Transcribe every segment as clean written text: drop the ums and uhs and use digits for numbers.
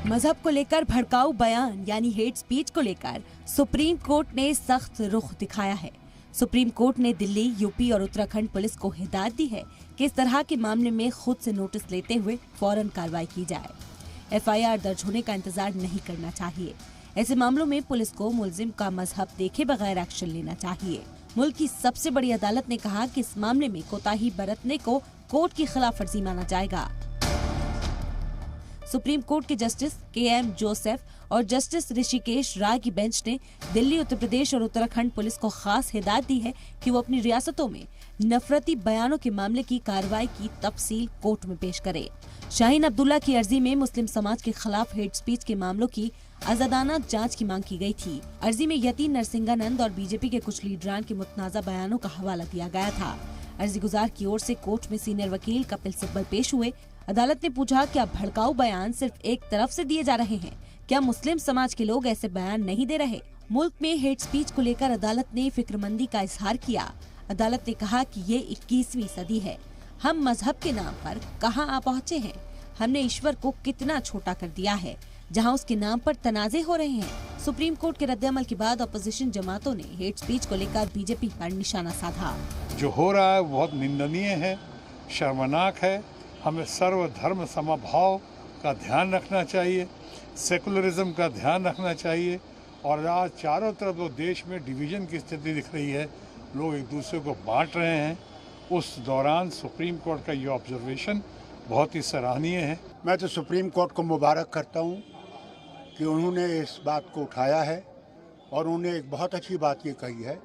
मजहब को लेकर भड़काऊ बयान यानी हेट स्पीच को लेकर सुप्रीम कोर्ट ने सख्त रुख दिखाया है। सुप्रीम कोर्ट ने दिल्ली, यूपी और उत्तराखंड पुलिस को हिदायत दी है कि इस तरह के मामले में खुद से नोटिस लेते हुए फौरन कार्रवाई की जाए। एफआईआर दर्ज होने का इंतजार नहीं करना चाहिए। ऐसे मामलों में पुलिस को मुलजिम का मजहब देखे बगैर एक्शन लेना चाहिए। मुल्क की सबसे बड़ी अदालत ने कहा कि इस मामले में कोताही बरतने को कोर्ट की खिलाफ वर्जी माना जाएगा। सुप्रीम कोर्ट के जस्टिस KM जोसेफ और जस्टिस ऋषिकेश राय की बेंच ने दिल्ली, उत्तर प्रदेश और उत्तराखंड पुलिस को खास हिदायत दी है कि वो अपनी रियासतों में नफरती बयानों के मामले की कार्रवाई की तफसील कोर्ट में पेश करे। शाहीन अब्दुल्ला की अर्जी में मुस्लिम समाज के खिलाफ हेट स्पीच के मामलों की आजादाना जांच की मांग की गई थी। अर्जी में यति नरसिंहानंद और बीजेपी के कुछ लीडरान के मुतनाज़ा बयानों का हवाला दिया गया था। अर्जी गुजार की ओर से कोर्ट में सीनियर वकील कपिल सिब्बल पेश हुए। अदालत ने पूछा, क्या भड़काऊ बयान सिर्फ एक तरफ से दिए जा रहे हैं? क्या मुस्लिम समाज के लोग ऐसे बयान नहीं दे रहे? मुल्क में हेट स्पीच को लेकर अदालत ने फिक्रमंदी का इजहार किया। अदालत ने कहा कि ये 21वीं सदी है। हम मजहब के नाम पर कहां आ पहुंचे हैं? हमने ईश्वर को कितना छोटा कर दिया है, जहां उसके नाम पर तनाजे हो रहे हैं। सुप्रीम कोर्ट के रद्द-ए-अमल के बाद अपोजिशन जमातों ने हेट स्पीच को लेकर बीजेपी पर निशाना साधा। जो हो रहा है बहुत निंदनीय है, शर्मनाक है। हमें सर्वधर्म समभाव का ध्यान रखना चाहिए, सेकुलरिज्म का ध्यान रखना चाहिए। और आज चारों तरफ तो देश में डिवीजन की स्थिति दिख रही है, लोग एक दूसरे को बांट रहे हैं। उस दौरान सुप्रीम कोर्ट का ये ऑब्जर्वेशन बहुत ही सराहनीय है। मैं तो सुप्रीम कोर्ट को मुबारक करता हूँ कि उन्होंने इस बात को उठाया है और उन्होंने एक बहुत अच्छी बात ये कही है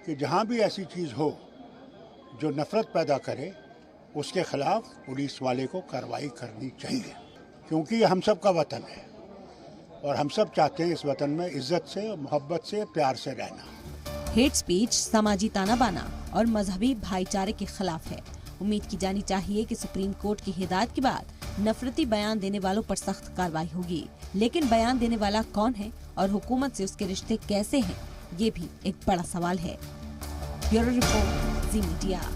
कि जहाँ भी ऐसी चीज़ हो जो नफरत पैदा करे, उसके खिलाफ पुलिस वाले को कार्रवाई करनी चाहिए, क्योंकि ये हम सब का वतन है और हम सब चाहते हैं इस वतन में इज्जत से, मोहब्बत से, प्यार से रहना। हेट स्पीच सामाजी ताना-बाना और मजहबी भाईचारे के खिलाफ है। उम्मीद की जानी चाहिए कि सुप्रीम कोर्ट की हिदायत के बाद नफरती बयान देने वालों पर सख्त कार्रवाई होगी। लेकिन बयान देने वाला कौन है और हुकूमत से उसके रिश्ते कैसे हैं, ये भी एक बड़ा सवाल है। ब्यूरो रिपोर्ट, जी मीडिया।